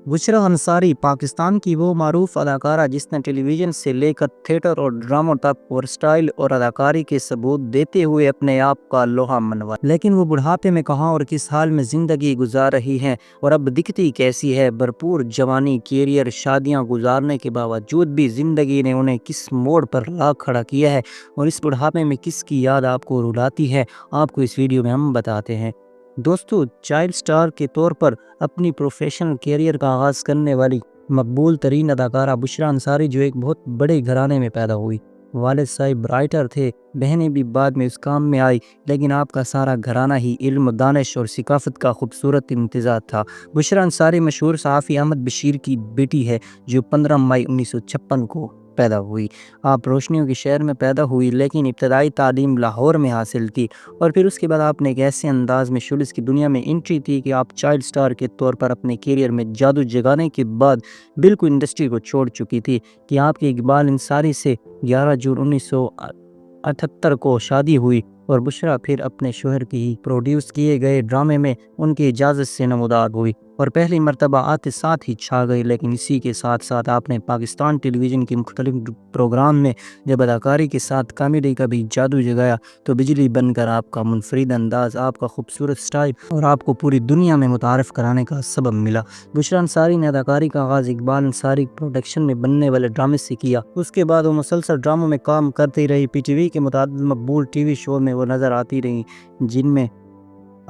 बुशरा अंसारी पाकिस्तान की वो मारूफ अदाकारा जिसने टेलीविज़न से लेकर थिएटर और ड्रामों तक और स्टाइल और अदाकारी के सबूत देते हुए अपने आप का लोहा मनवाया। लेकिन वो बुढ़ापे में कहाँ और किस हाल में ज़िंदगी गुजार रही हैं और अब दिखती कैसी है। भरपूर जवानी, कैरियर, शादियां गुजारने के बावजूद भी ज़िंदगी ने उन्हें किस मोड़ पर ला खड़ा किया है और इस बुढ़ापे में किसकी याद आपको रुलाती है, आपको इस वीडियो में हम बताते हैं। दोस्तों, चाइल्ड स्टार के तौर पर अपनी प्रोफेशनल कैरियर का आगाज़ करने वाली मकबूल तरीन अदाकारा बुशरा अंसारी जो एक बहुत बड़े घराने में पैदा हुई। वालिद साहिब राइटर थे, बहनें भी बाद में इस काम में आई, लेकिन आपका सारा घराना ही इल्म, दानिश और सिकाफत का खूबसूरत इम्तिजाज था। बुशरा अंसारी मशहूर सहाफ़ी अहमद बशीर की बेटी है जो 15 मई 1956 को पैदा हुई। आप रोशनियों के शहर में पैदा हुई, लेकिन इब्तदाई तालीम लाहौर में हासिल की और फिर उसके बाद आपने एक ऐसे अंदाज में शुलिस की दुनिया में एंट्री थी कि आप चाइल्ड स्टार के तौर पर अपने कैरियर में जादू जगाने के बाद बिल्कुल इंडस्ट्री को छोड़ चुकी थी कि आपकी इकबाल अंसारी से 11 जून 1978 को शादी हुई और बुशरा फिर अपने शोहर की ही प्रोड्यूस किए गए ड्रामे में उनकी इजाज़त से नमूदार हुई और पहली मर्तबा आते साथ ही छा गई। लेकिन इसी के साथ साथ आपने पाकिस्तान टेलीविज़न के मुख्तलिफ प्रोग्राम में जब अदाकारी के साथ कॉमेडी का भी जादू जगाया तो बिजली बनकर आपका मुनफरिद अंदाज़, आपका खूबसूरत स्टाइल और आपको पूरी दुनिया में मुतारफ़ कराने का सबब मिला। बुशरा अंसारी ने अदाकारी का आगाज़ इकबाल अंसारी प्रोडक्शन में बनने वाले ड्रामे से किया। उसके बाद वो मुसलसल ड्रामों में काम करती रही। PTV के मुताबिक मकबूल TV शो में वो नज़र आती रही, जिनमें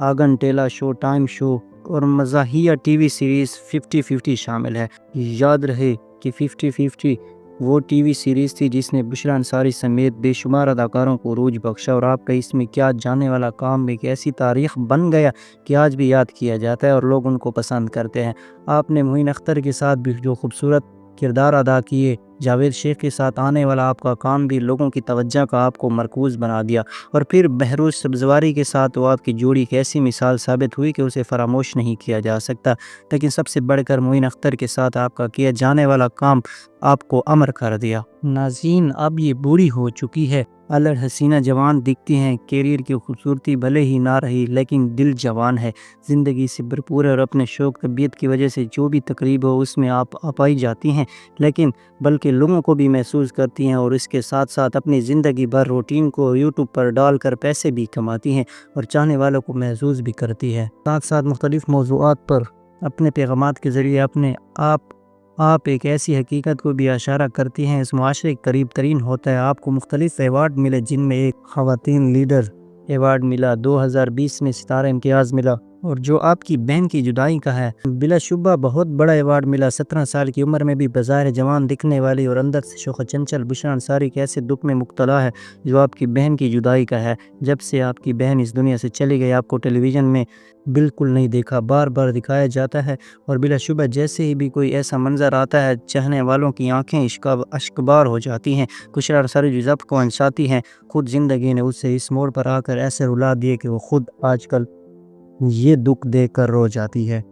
आगन टेला शो, टाइम शो और मज़ाहिया TV सीरीज़ 50-50 शामिल है। याद रहे कि 50-50 वो TV सीरीज़ थी जिसने बुशरा अंसारी समेत बेशुमार अदाकारों को रूज बख्शा और आपका इसमें क्या जाने वाला काम एक ऐसी तारीख़ बन गया कि आज भी याद किया जाता है और लोग उनको पसंद करते हैं। आपने मोइन अख्तर के साथ भी जो खूबसूरत किरदार अदा किए, जावेद शेख के साथ आने वाला आपका काम भी लोगों की तवज्जो का आपको मरकूज़ बना दिया और फिर बहरोज़ सब्ज़वारी के साथ वो आपकी जोड़ी एक ऐसी मिसाल साबित हुई कि उसे फरामोश नहीं किया जा सकता। लेकिन सबसे बढ़कर मोइन अख्तर के साथ आपका किया जाने वाला काम आपको अमर कर दिया। नाज़रीन, अब ये बूढ़ी हो चुकी है, अलग हसीना जवान दिखती हैं, कैरियर की खूबसूरती भले ही ना रही लेकिन दिल जवान है, ज़िंदगी से भरपूर है और अपने शौक़ तबीयत की वजह से जो भी तकरीब हो उसमें आप पाई जाती हैं, लेकिन बल्कि लोगों को भी महसूस करती हैं और इसके साथ साथ अपनी ज़िंदगी भर रूटीन को यूट्यूब पर डालकर पैसे भी कमाती हैं और चाहने वालों को महसूस भी करती है। साथ साथ मुख्तलिफ मौज़ूआत पर अपने पैगामात के ज़रिए अपने आप एक ऐसी हकीकत को भी इशारा करती हैं इस मुआशरे के करीब तरीन होता है। आपको मुख्तलिफ अवार्ड मिले, जिनमें एक ख़वातीन लीडर अवार्ड मिला, 2020 में सितारा इम्तियाज़ मिला और जो आपकी बहन की जुदाई का है बिलाशुबा बहुत बड़ा अवार्ड मिला। 17 साल की उम्र में भी बज़ाहिर जवान दिखने वाली और अंदर से शोख़ चंचल बुशरा अंसारी के ऐसे दुख में मुब्तला है जो आपकी बहन की जुदाई का है। जब से आपकी बहन इस दुनिया से चली गई आपको टेलीविज़न में बिल्कुल नहीं देखा, बार बार दिखाया जाता है और बिलाशुबा जैसे ही भी कोई ऐसा मंज़र आता है चाहने वालों की आंखें अश्कबार हो जाती हैं। बुशरा अंसारी जो ज़ब्त को अंसाती हैं, खुद ज़िंदगी ने उससे इस मोड़ पर आकर ऐसे रुला दिए कि वो खुद आजकल ये दुख देख कर रो जाती है।